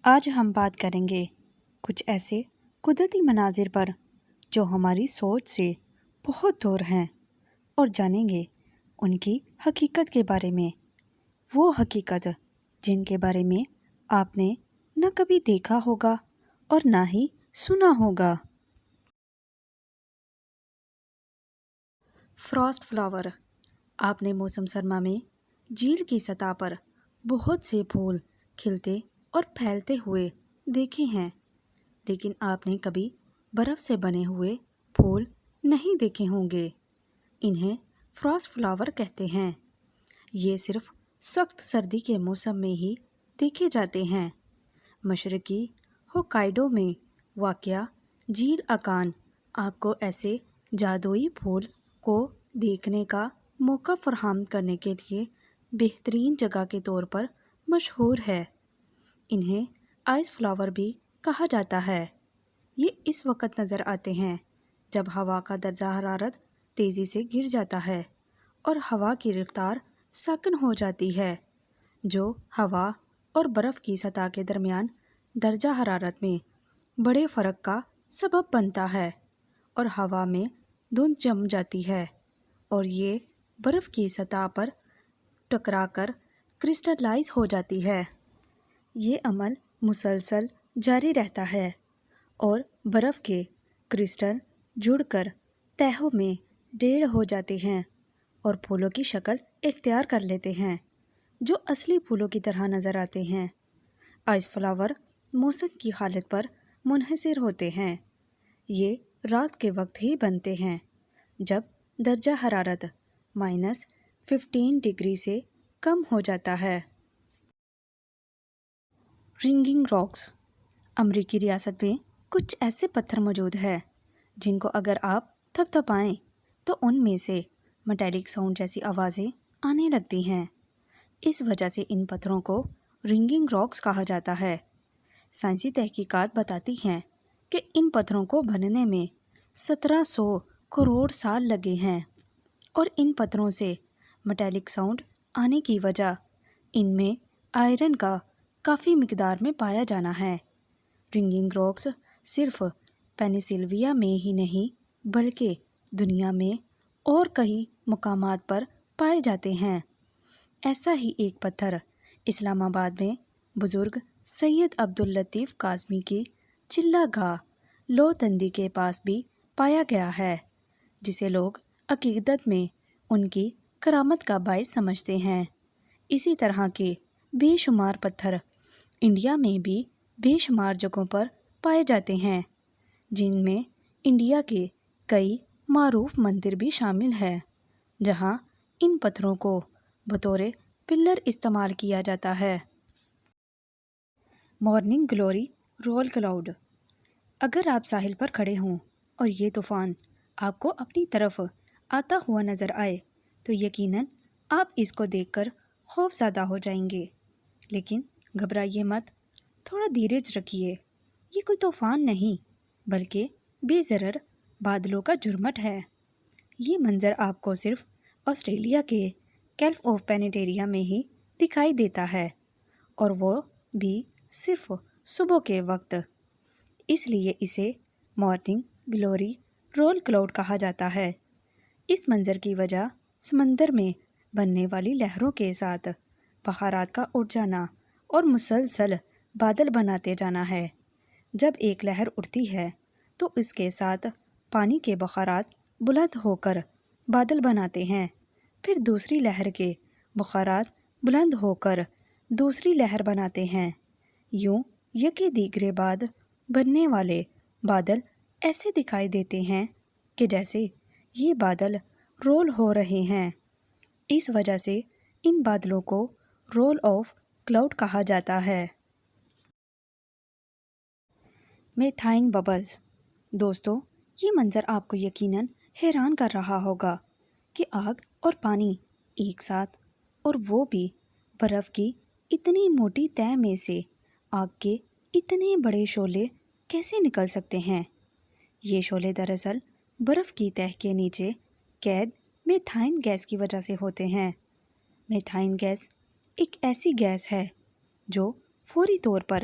آج ہم بات کریں گے کچھ ایسے قدرتی مناظر پر جو ہماری سوچ سے بہت دور ہیں اور جانیں گے ان کی حقیقت کے بارے میں، وہ حقیقت جن کے بارے میں آپ نے نہ کبھی دیکھا ہوگا اور نہ ہی سنا ہوگا۔ Frost flower. آپ نے موسم سرما میں جھیل کی سطح پر بہت سے پھول کھلتے اور پھیلتے ہوئے دیکھے ہیں، لیکن آپ نے کبھی برف سے بنے ہوئے پھول نہیں دیکھے ہوں گے۔ انہیں فراسٹ فلاور کہتے ہیں۔ یہ صرف سخت سردی کے موسم میں ہی دیکھے جاتے ہیں۔ مشرقی ہوکائیڈو میں واقع جھیل اکان آپ کو ایسے جادوئی پھول کو دیکھنے کا موقع فراہم کرنے کے لیے بہترین جگہ کے طور پر مشہور ہے۔ انہیں آئس فلاور بھی کہا جاتا ہے۔ یہ اس وقت نظر آتے ہیں جب ہوا کا درجہ حرارت تیزی سے گر جاتا ہے اور ہوا کی رفتار ساکن ہو جاتی ہے، جو ہوا اور برف کی سطح کے درمیان درجہ حرارت میں بڑے فرق کا سبب بنتا ہے اور ہوا میں دھند جم جاتی ہے اور یہ برف کی سطح پر ٹکرا کر کرسٹلائز ہو جاتی ہے۔ یہ عمل مسلسل جاری رہتا ہے اور برف کے کرسٹل جڑ کر تہوں میں ڈھیر ہو جاتے ہیں اور پھولوں کی شکل اختیار کر لیتے ہیں جو اصلی پھولوں کی طرح نظر آتے ہیں۔ آئس فلاور موسم کی حالت پر منحصر ہوتے ہیں۔ یہ رات کے وقت ہی بنتے ہیں جب درجہ حرارت -15 ڈگری سے کم ہو جاتا ہے۔ Ringing rocks. امریکی ریاست میں کچھ ایسے پتھر موجود ہیں جن کو اگر آپ تھپ تھپائیں تو ان میں سے میٹیلک ساؤنڈ جیسی آوازیں آنے لگتی ہیں۔ اس وجہ سے ان پتھروں کو رنگنگ راکس کہا جاتا ہے۔ سائنسی تحقیقات بتاتی ہیں کہ ان پتھروں کو بننے میں 1700 کروڑ سال لگے ہیں اور ان پتھروں سے میٹیلک ساؤنڈ آنے کی وجہ ان میں آئرن کا کافی مقدار میں پایا جانا ہے۔ رنگنگ راکس صرف پینسلوانیا میں ہی نہیں بلکہ دنیا میں اور کئی مقامات پر پائے جاتے ہیں۔ ایسا ہی ایک پتھر اسلام آباد میں بزرگ سید عبداللطیف کاظمی کی چلہ گاہ لوتندی کے پاس بھی پایا گیا ہے، جسے لوگ عقیدت میں ان کی کرامت کا باعث سمجھتے ہیں۔ اسی طرح کے بے شمار پتھر انڈیا میں بھی بے شمار جگہوں پر پائے جاتے ہیں، جن میں انڈیا کے کئی معروف مندر بھی شامل ہیں جہاں ان پتھروں کو بطور پلر استعمال کیا جاتا ہے۔ Morning glory roll cloud. اگر آپ ساحل پر کھڑے ہوں اور یہ طوفان آپ کو اپنی طرف آتا ہوا نظر آئے تو یقیناً آپ اس کو دیکھ کر خوف زدہ ہو جائیں گے، لیکن گھبرائیے مت، تھوڑا دھیرج رکھیے۔ یہ کوئی طوفان نہیں بلکہ بے ضرر بادلوں کا جھرمٹ ہے۔ یہ منظر آپ کو صرف آسٹریلیا کے گلف آف پینیٹیریا میں ہی دکھائی دیتا ہے، اور وہ بھی صرف صبح کے وقت۔ اس لیے اسے مارننگ گلوری رول کلاؤڈ کہا جاتا ہے۔ اس منظر کی وجہ سمندر میں بننے والی لہروں کے ساتھ بخارات کا اٹھ جانا اور مسلسل بادل بناتے جانا ہے۔ جب ایک لہر اٹھتی ہے تو اس کے ساتھ پانی کے بخارات بلند ہو کر بادل بناتے ہیں، پھر دوسری لہر کے بخارات بلند ہو کر دوسری لہر بناتے ہیں۔ یوں یکے دیگرے بعد بننے والے بادل ایسے دکھائی دیتے ہیں کہ جیسے یہ بادل رول ہو رہے ہیں۔ اس وجہ سے ان بادلوں کو رول آف کلاؤڈ کہا جاتا ہے۔ میتھائن ببلز۔ دوستو، یہ منظر آپ کو یقیناً حیران کر رہا ہوگا کہ آگ اور پانی ایک ساتھ، اور وہ بھی برف کی اتنی موٹی تہہ میں سے آگ کے اتنے بڑے شعلے کیسے نکل سکتے ہیں۔ یہ شعلے دراصل برف کی تہہ کے نیچے قید میتھائن گیس کی وجہ سے ہوتے ہیں۔ میتھائن گیس ایک ایسی گیس ہے جو فوری طور پر